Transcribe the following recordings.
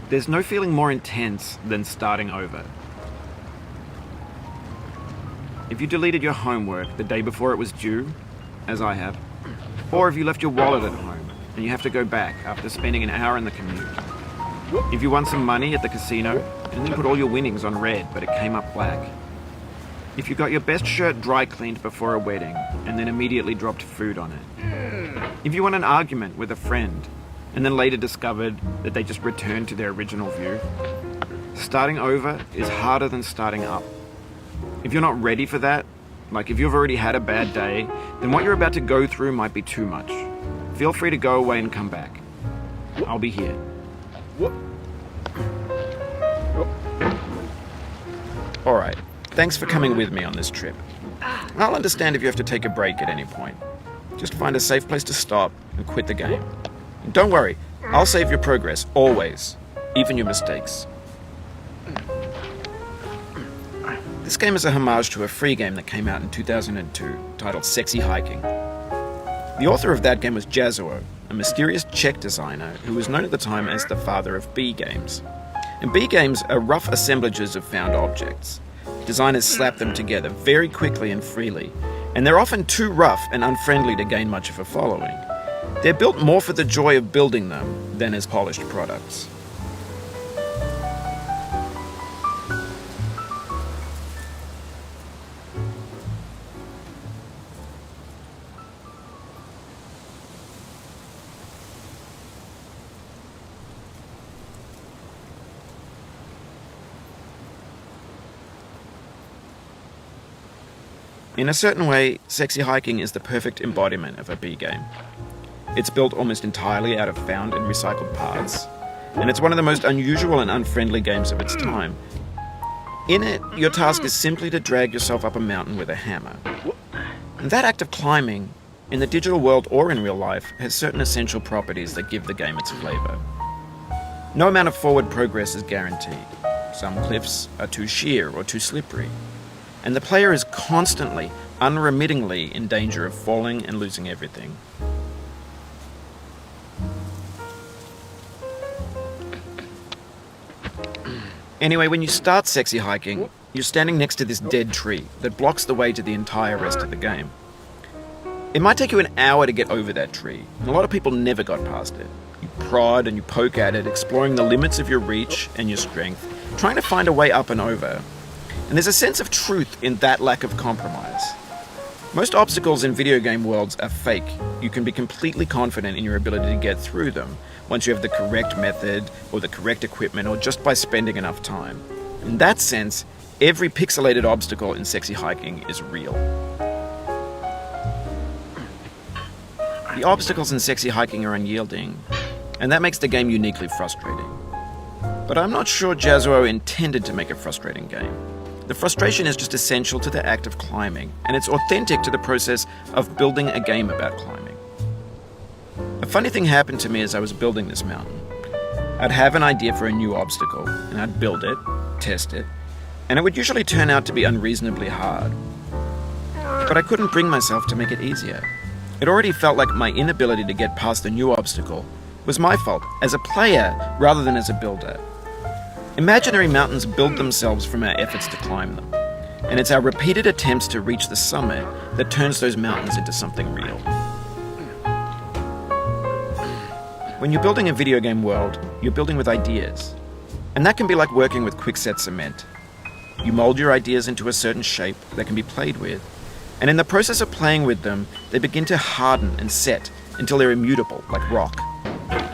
There's no feeling more intense than starting over. If you deleted your homework the day before it was due, as I have, or if you left your wallet at home and you have to go back after spending an hour in the commute. If you won some money at the casino and then put all your winnings on red but it came up black. If you got your best shirt dry cleaned before a wedding and then immediately dropped food on it. If you won an argument with a friend and then later discovered that they just returned to their original view. Starting over is harder than starting up. If you're not ready for that, like if you've already had a bad day, then what you're about to go through might be too much. Feel free to go away and come back. I'll be here. Alright, thanks for coming with me on this trip. I'll understand if you have to take a break at any point. Just find a safe place to stop and quit the game. Don't worry, I'll save your progress, always, even your mistakes. This game is a homage to a free game that came out in 2002, titled Sexy Hiking. The author of that game was Jazuo, a mysterious Czech designer who was known at the time as the father of B games. And B games are rough assemblages of found objects. Designers slap them together very quickly and freely, and they're often too rough and unfriendly to gain much of a following. They're built more for the joy of building them than as polished products. In a certain way, Sexy Hiking is the perfect embodiment of a B game. It's built almost entirely out of found and recycled parts, and it's one of the most unusual and unfriendly games of its time. In it, your task is simply to drag yourself up a mountain with a hammer. And that act of climbing, in the digital world or in real life, has certain essential properties that give the game its flavor. No amount of forward progress is guaranteed. Some cliffs are too sheer or too slippery, and the player is constantly, unremittingly in danger of falling and losing everything. Anyway, when you start Sexy Hiking, you're standing next to this dead tree that blocks the way to the entire rest of the game. It might take you an hour to get over that tree, and a lot of people never got past it. You prod and you poke at it, exploring the limits of your reach and your strength, trying to find a way up and over. And there's a sense of truth in that lack of compromise. Most obstacles in video game worlds are fake. You can be completely confident in your ability to get through them once you have the correct method or the correct equipment or just by spending enough time. In that sense, every pixelated obstacle in Sexy Hiking is real. The obstacles in Sexy Hiking are unyielding, and that makes the game uniquely frustrating. But I'm not sure Jazuo intended to make a frustrating game. The frustration is just essential to the act of climbing, and it's authentic to the process of building a game about climbing. A funny thing happened to me as I was building this mountain. I'd have an idea for a new obstacle, and I'd build it, test it, and it would usually turn out to be unreasonably hard. But I couldn't bring myself to make it easier. It already felt like my inability to get past the new obstacle was my fault as a player rather than as a builder. Imaginary mountains build themselves from our efforts to climb them, and it's our repeated attempts to reach the summit that turns those mountains into something real. When you're building a video game world, you're building with ideas, and that can be like working with quickset cement. You mold your ideas into a certain shape that can be played with, and in the process of playing with them, they begin to harden and set until they're immutable, like rock.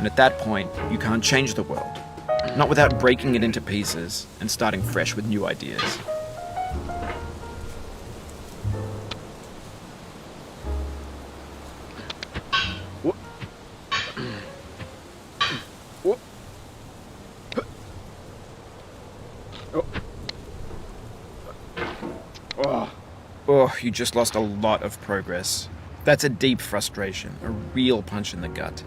And at that point, you can't change the world. Not without breaking it into pieces and starting fresh with new ideas. Oh, you just lost a lot of progress. That's a deep frustration, a real punch in the gut.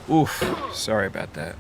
Oof, sorry about that.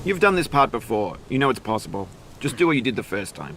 You've done this part before. You know it's possible. Just do what you did the first time.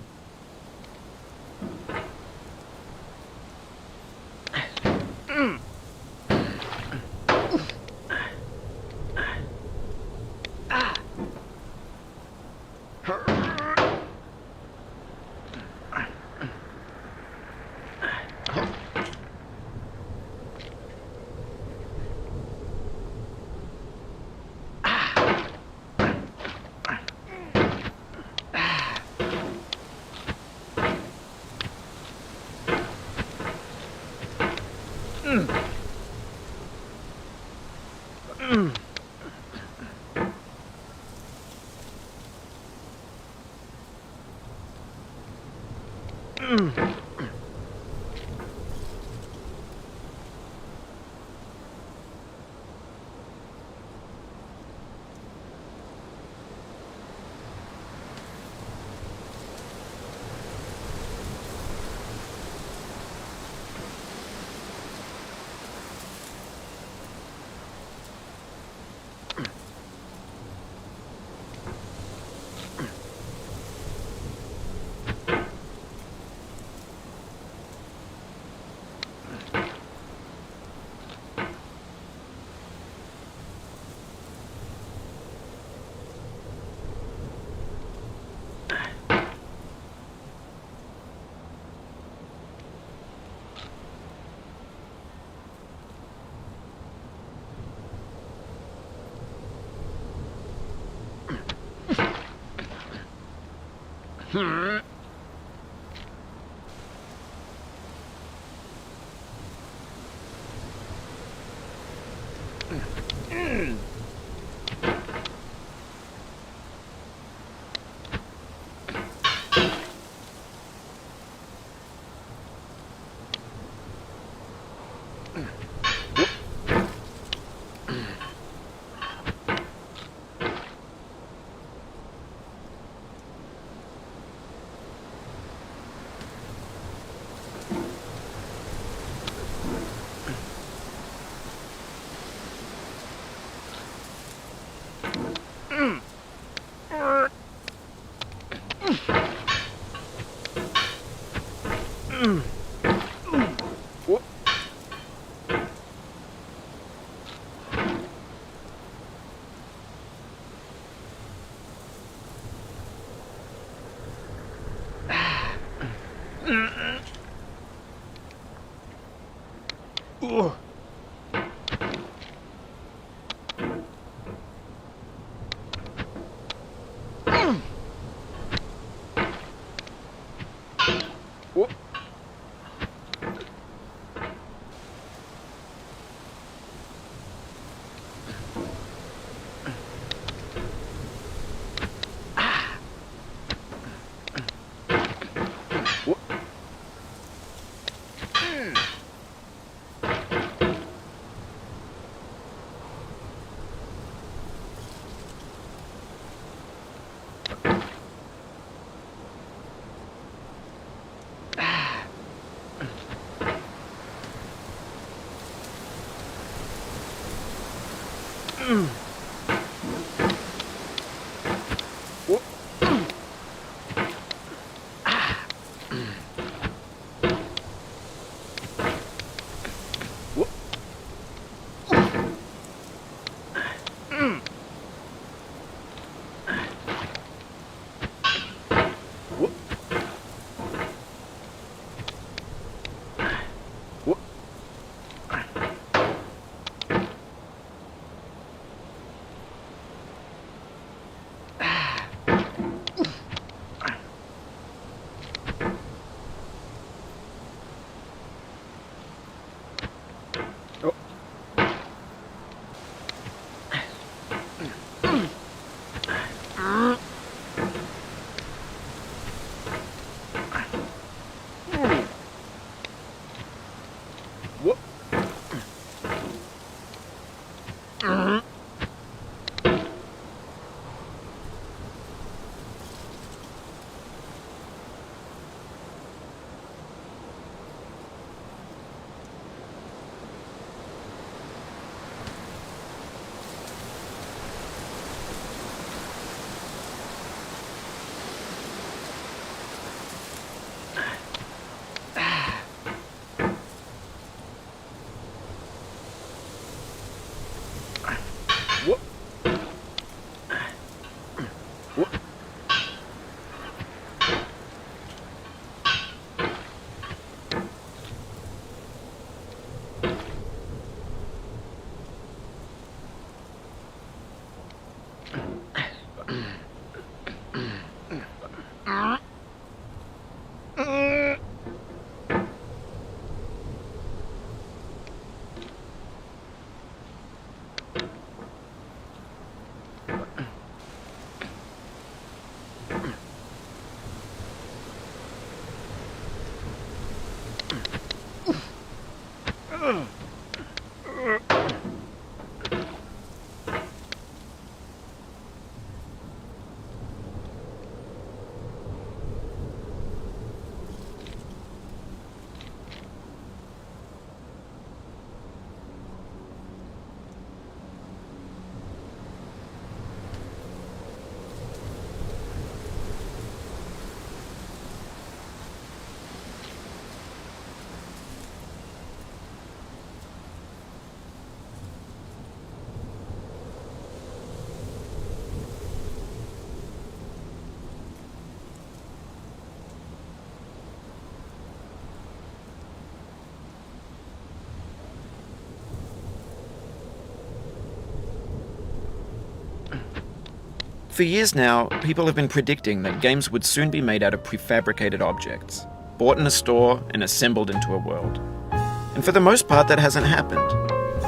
For years now, people have been predicting that games would soon be made out of prefabricated objects, bought in a store and assembled into a world. And for the most part, that hasn't happened,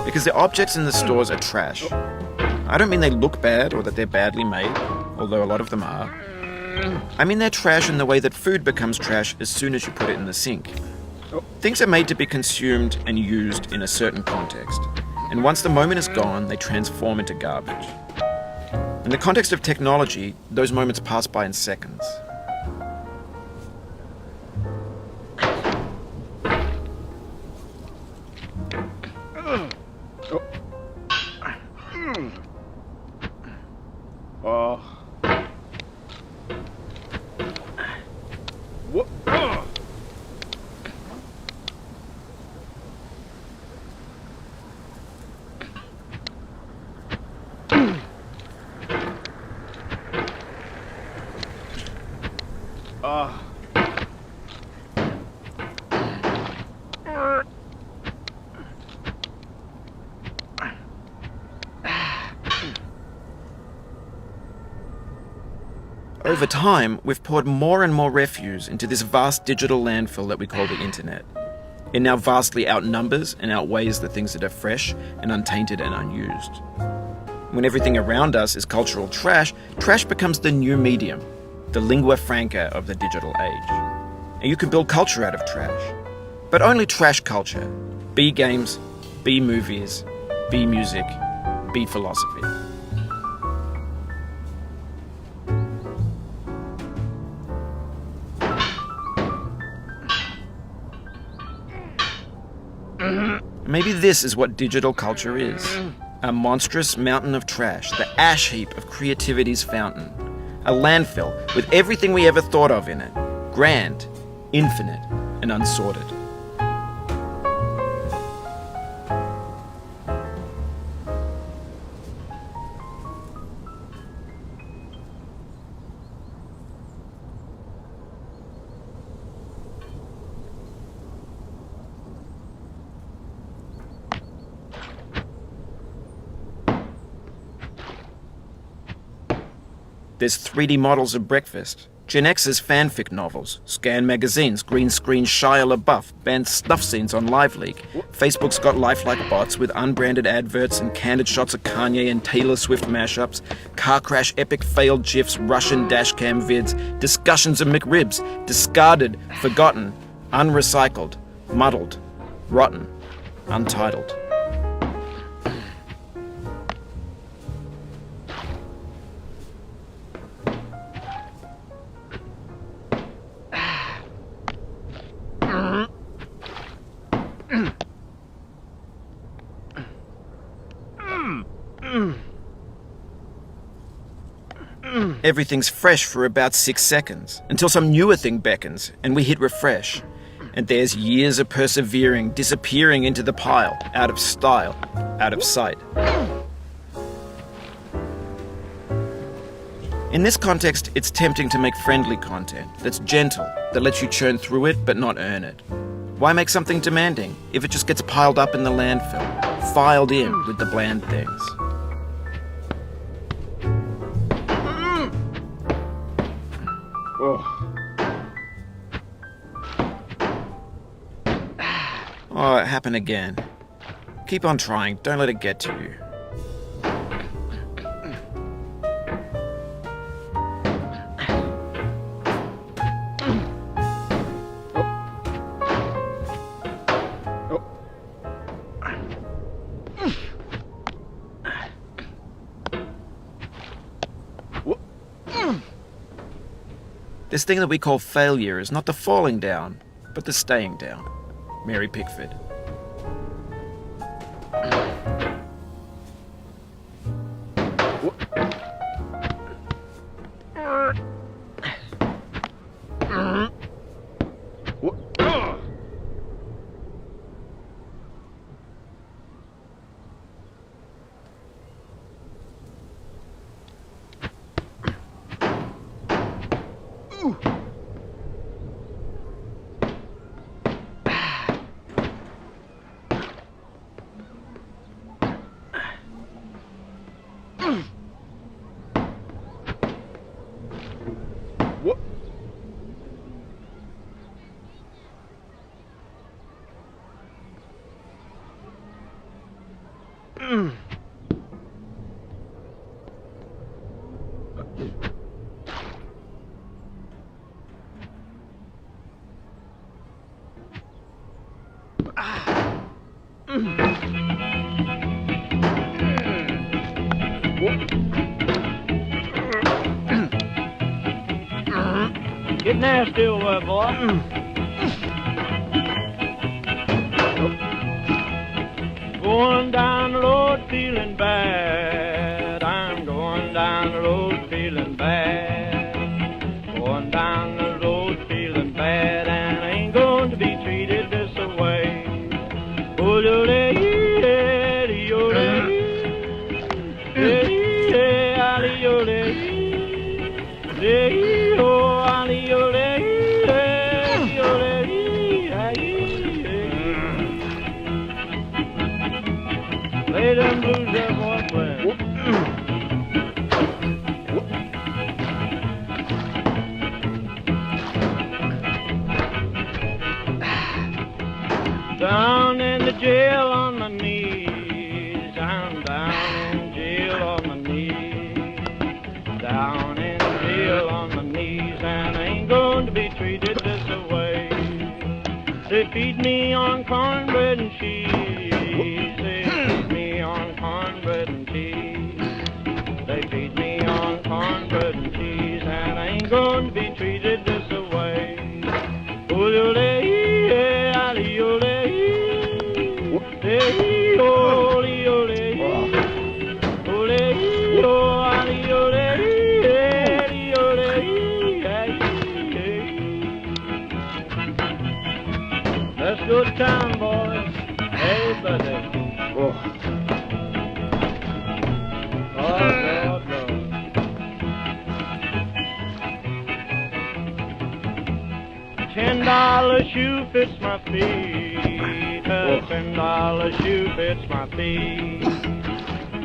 because the objects in the stores are trash. I don't mean they look bad or that they're badly made, although a lot of them are. I mean they're trash in the way that food becomes trash as soon as you put it in the sink. Things are made to be consumed and used in a certain context, and once the moment is gone, they transform into garbage. In the context of technology, those moments pass by in seconds. Over time, we've poured more and more refuse into this vast digital landfill that we call the internet. It now vastly outnumbers and outweighs the things that are fresh and untainted and unused. When everything around us is cultural trash, trash becomes the new medium, the lingua franca of the digital age. And you can build culture out of trash. But only trash culture. Be games, be movies, be music, be philosophy. Maybe this is what digital culture is. A monstrous mountain of trash, the ash heap of creativity's fountain. A landfill with everything we ever thought of in it. Grand, infinite, and unsorted. There's 3D models of breakfast, Gen X's fanfic novels, scan magazines, green screen Shia LaBeouf, banned snuff scenes on LiveLeak. Facebook's got lifelike bots with unbranded adverts and candid shots of Kanye and Taylor Swift mashups, car crash epic failed GIFs, Russian dashcam vids, discussions of McRibs, discarded, forgotten, unrecycled, muddled, rotten, untitled. Everything's fresh for about 6 seconds, until some newer thing beckons, and we hit refresh. And there's years of persevering, disappearing into the pile, out of style, out of sight. In this context, it's tempting to make friendly content that's gentle, that lets you churn through it but not earn it. Why make something demanding if it just gets piled up in the landfill, filed in with the bland things? Oh, it happened again. Keep on trying. Don't let it get to you. This thing that we call failure is not the falling down, but the staying down. Mary Pickford. Get nasty over there, boy. Going down the road feeling bad. I'm going down the road feeling bad. Going down the road feeling bad, and I ain't going to be treated this way. Oh, play them blues there, boy, play. Down in the jail on my knees, I'm down in jail on my knees, down in jail on my knees, and I ain't going to be treated this way. They feed me on cornbread and cheese, they feed me on cornbread and cheese, they feed me on cornbread and cheese, and I ain't going to be treated this way. Let's go to town, boys. Hey, buddy. Oh, Lord, Lord. $10 shoe fits my feet. $10 shoe fits my feet.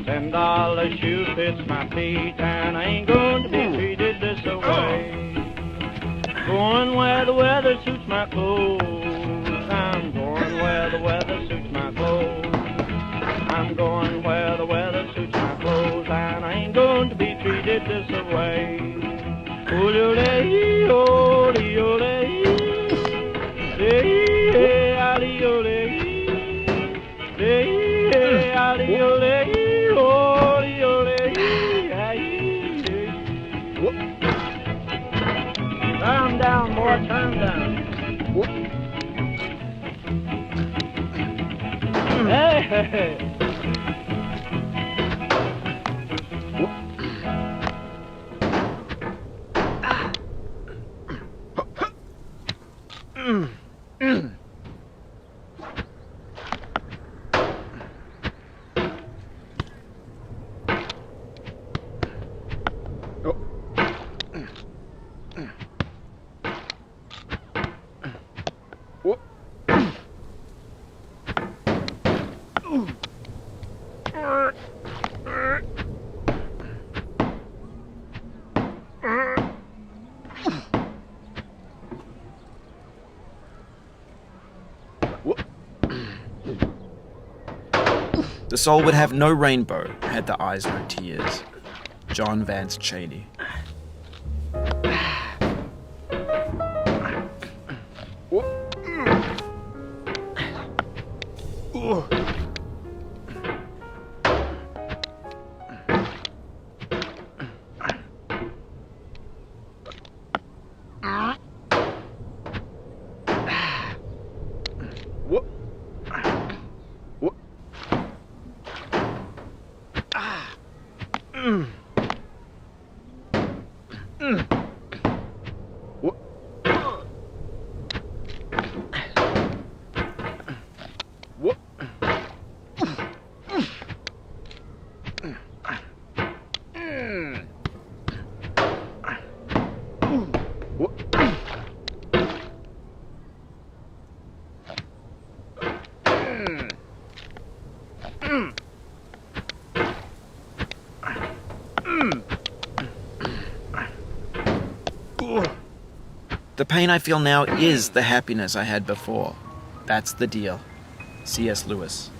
$10 shoe fits my feet, and I ain't going to be treated this way. Going where the weather suits my clothes. I'm going where the weather suits my clothes. I'm going where the weather suits my clothes, and I ain't going to be treated this way. Turn down, boy, turn down. Hey, hey, hey. The soul would have no rainbow, had the eyes no tears. John Vance Cheney. The pain I feel now is the happiness I had before. That's the deal. C.S. Lewis.